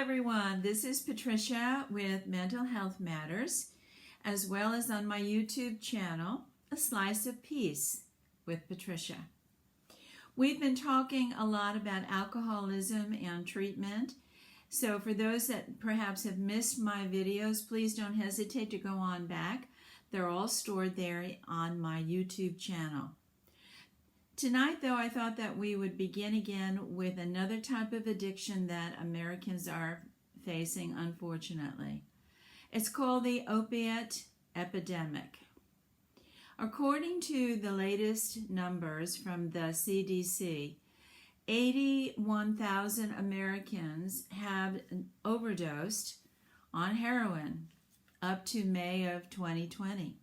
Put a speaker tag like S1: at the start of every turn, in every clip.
S1: everyone, this is Patricia with Mental Health Matters, as well as on my YouTube channel, A Slice of Peace with Patricia. We've been talking a lot about alcoholism and treatment, so for those that perhaps have missed my videos, please don't hesitate to go on back. They're all stored there on my YouTube channel. Tonight, though, I thought that we would begin again with another type of addiction that Americans are facing, unfortunately. It's called the opiate epidemic. According to the latest numbers from the CDC, 81,000 Americans have overdosed on heroin up to May of 2020.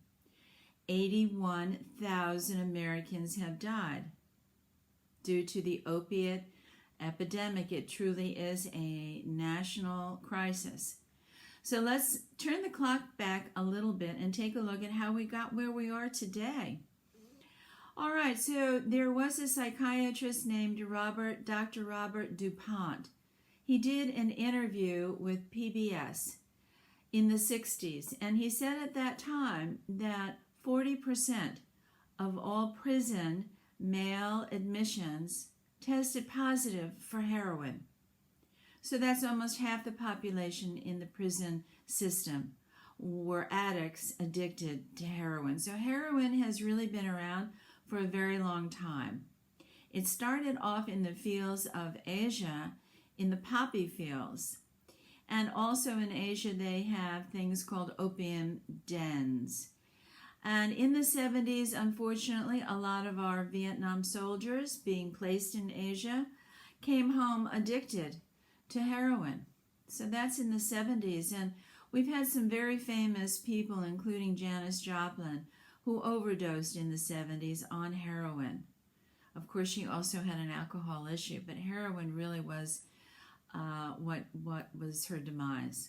S1: 81,000 Americans have died due to the opiate epidemic. It truly is a national crisis. So let's turn the clock back a little bit and take a look at how we got where we are today. All right, so there was a psychiatrist named Dr. Robert DuPont. He did an interview with PBS in the 60s, and he said at that time that 40% of all prison male admissions tested positive for heroin. So that's almost half the population in the prison system were addicts addicted to heroin. So heroin has really been around for a very long time. It started off in the fields of Asia, in the poppy fields. And also in Asia, they have things called opium dens. And in the 70s, unfortunately, a lot of our Vietnam soldiers being placed in Asia came home addicted to heroin. So that's in the 70s. And we've had some very famous people, including Janis Joplin, who overdosed in the 70s on heroin. Of course, she also had an alcohol issue, but heroin really was what was her demise.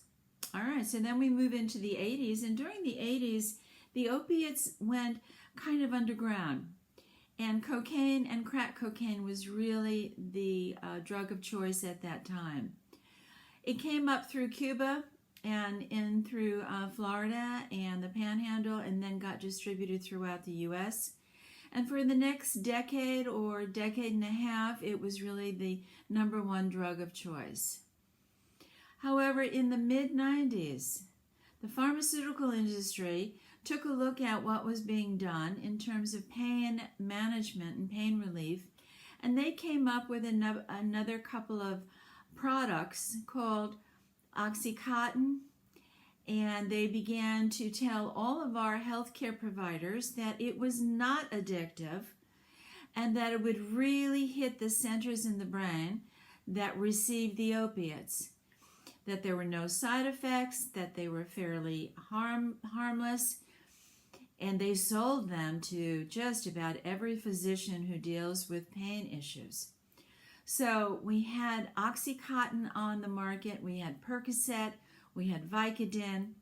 S1: All right, so then we move into the 80s. And during the 80s, the opiates went kind of underground, and cocaine and crack cocaine was really the drug of choice at that time. It came up through Cuba and in through Florida and the Panhandle, and then got distributed throughout the U.S. And for the next decade or decade and a half, it was really the #1 drug of choice. However, in the mid-90s, the pharmaceutical industry took a look at what was being done in terms of pain management and pain relief, and they came up with another couple of products called Oxycontin, and they began to tell all of our healthcare providers that it was not addictive and that it would really hit the centers in the brain that received the opiates, that there were no side effects, that they were fairly harmless. And they sold them to just about every physician who deals with pain issues. So we had Oxycontin on the market, we had Percocet, we had Vicodin.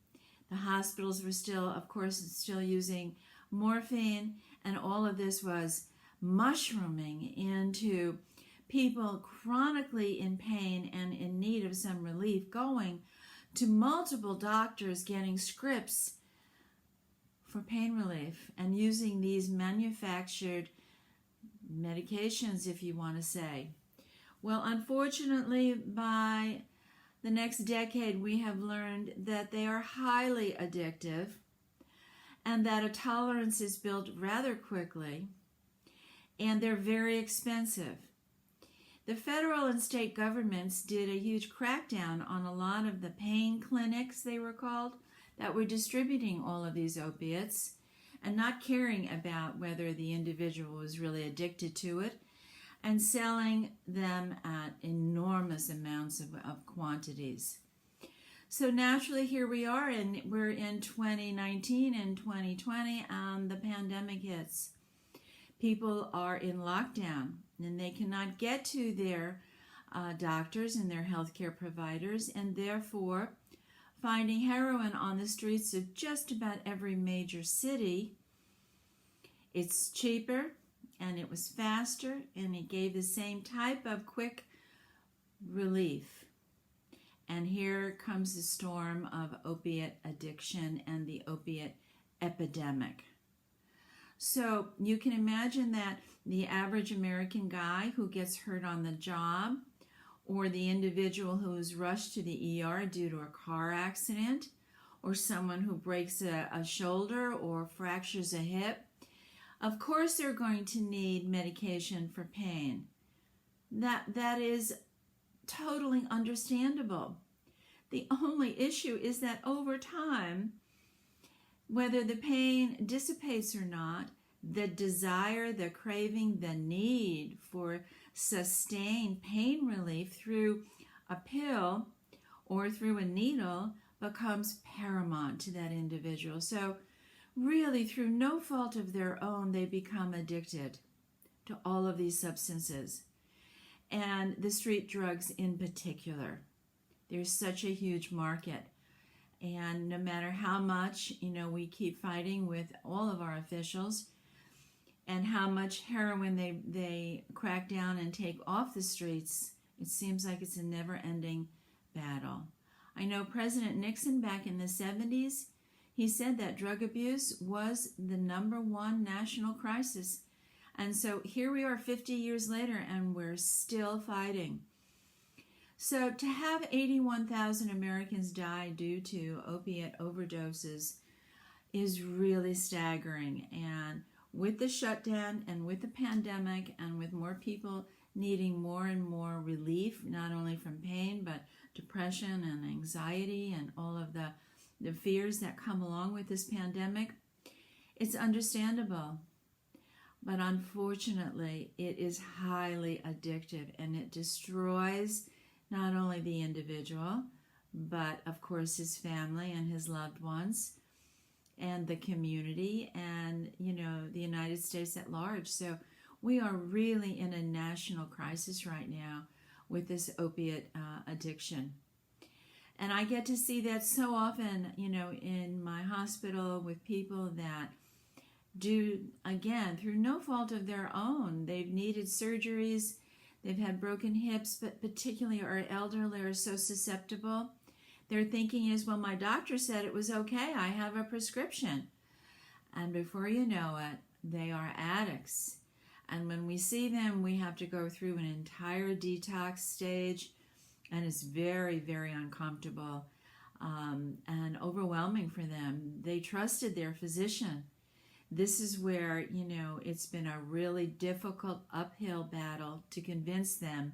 S1: The hospitals were still, of course, still using morphine, and all of this was mushrooming into people chronically in pain and in need of some relief, going to multiple doctors, getting scripts for pain relief and using these manufactured medications, if you want to say. Well, unfortunately, by the next decade, we have learned that they are highly addictive and that a tolerance is built rather quickly, and they're very expensive. The federal and state governments did a huge crackdown on a lot of the pain clinics, they were called, that were distributing all of these opiates and not caring about whether the individual was really addicted to it, and selling them at enormous amounts of quantities. So naturally, here we are, and we're in 2019 and 2020, and the pandemic hits. People are in lockdown, and they cannot get to their doctors and their healthcare providers, and therefore finding heroin on the streets of just about every major city. It's cheaper, and it was faster, and it gave the same type of quick relief. And here comes the storm of opiate addiction and the opiate epidemic. So you can imagine that the average American guy who gets hurt on the job, or the individual who is rushed to the ER due to a car accident, or someone who breaks a shoulder or fractures a hip, of course they're going to need medication for pain. That is totally understandable. The only issue is that over time, whether the pain dissipates or not, the desire, the craving, the need for sustained pain relief through a pill or through a needle becomes paramount to that individual. So really, through no fault of their own, they become addicted to all of these substances, and the street drugs in particular. There's such a huge market, and no matter how much we keep fighting with all of our officials, and how much heroin they crack down and take off the streets, it seems like it's a never-ending battle. I know President Nixon back in the 70s, he said that drug abuse was the #1 national crisis. And so here we are 50 years later, and we're still fighting. So to have 81,000 Americans die due to opiate overdoses is really staggering. And with the shutdown and with the pandemic and with more people needing more and more relief, not only from pain, but depression and anxiety and all of the fears that come along with this pandemic, it's understandable. But unfortunately, it is highly addictive, and it destroys not only the individual, but of course his family and his loved ones, and the community, and the United States at large. So we are really in a national crisis right now with this opiate addiction. And I get to see that so often, in my hospital with people that do, again, through no fault of their own. They've needed surgeries, they've had broken hips, but particularly our elderly are so susceptible. Their thinking is, well, my doctor said it was okay, I have a prescription. And before you know it, they are addicts. And when we see them, we have to go through an entire detox stage, and it's very, very uncomfortable and overwhelming for them. They trusted their physician. This is where, it's been a really difficult uphill battle to convince them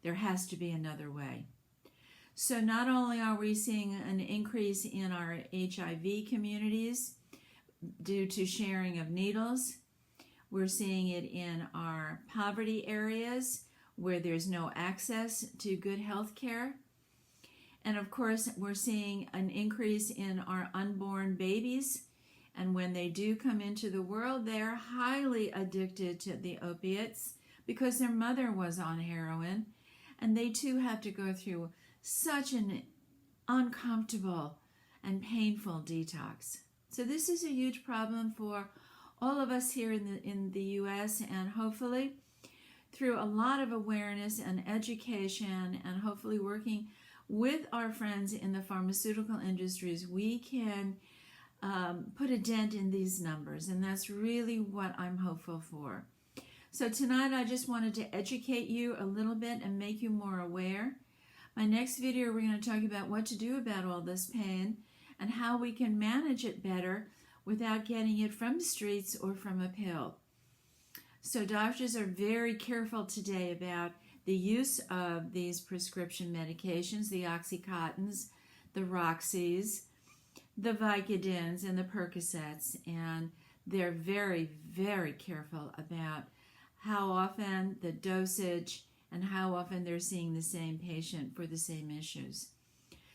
S1: there has to be another way. So not only are we seeing an increase in our HIV communities due to sharing of needles, we're seeing it in our poverty areas where there's no access to good health care. And of course, we're seeing an increase in our unborn babies. And when they do come into the world, they're highly addicted to the opiates because their mother was on heroin. And they too have to go through such an uncomfortable and painful detox. So this is a huge problem for all of us here in the U.S., and hopefully through a lot of awareness and education, and hopefully working with our friends in the pharmaceutical industries, we can put a dent in these numbers, and that's really what I'm hopeful for. So tonight I just wanted to educate you a little bit and make you more aware. My next video, we're going to talk about what to do about all this pain and how we can manage it better without getting it from the streets or from a pill. So doctors are very careful today about the use of these prescription medications, the Oxycontins, the Roxys, the Vicodins, and the Percocets, and they're very, very careful about how often, the dosage, and how often they're seeing the same patient for the same issues.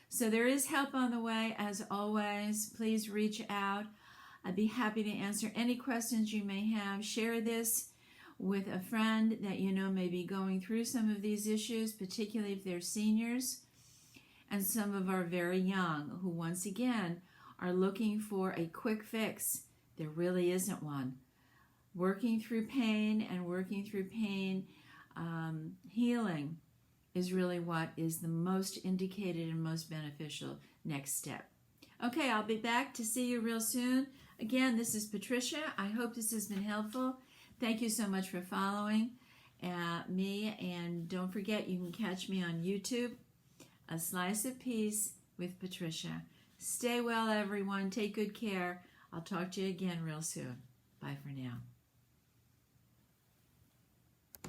S1: So there is help on the way. As always, please reach out. I'd be happy to answer any questions you may have. Share this with a friend that may be going through some of these issues, particularly if they're seniors, and some of our very young who, once again, are looking for a quick fix. There really isn't one. Working through pain and working through pain healing is really what is the most indicated and most beneficial next step. Okay, I'll be back to see you real soon. Again, this is Patricia. I hope this has been helpful. Thank you so much for following me, and don't forget you can catch me on YouTube, A Slice of Peace with Patricia. Stay well, everyone. Take good care. I'll talk to you again real soon. Bye for now.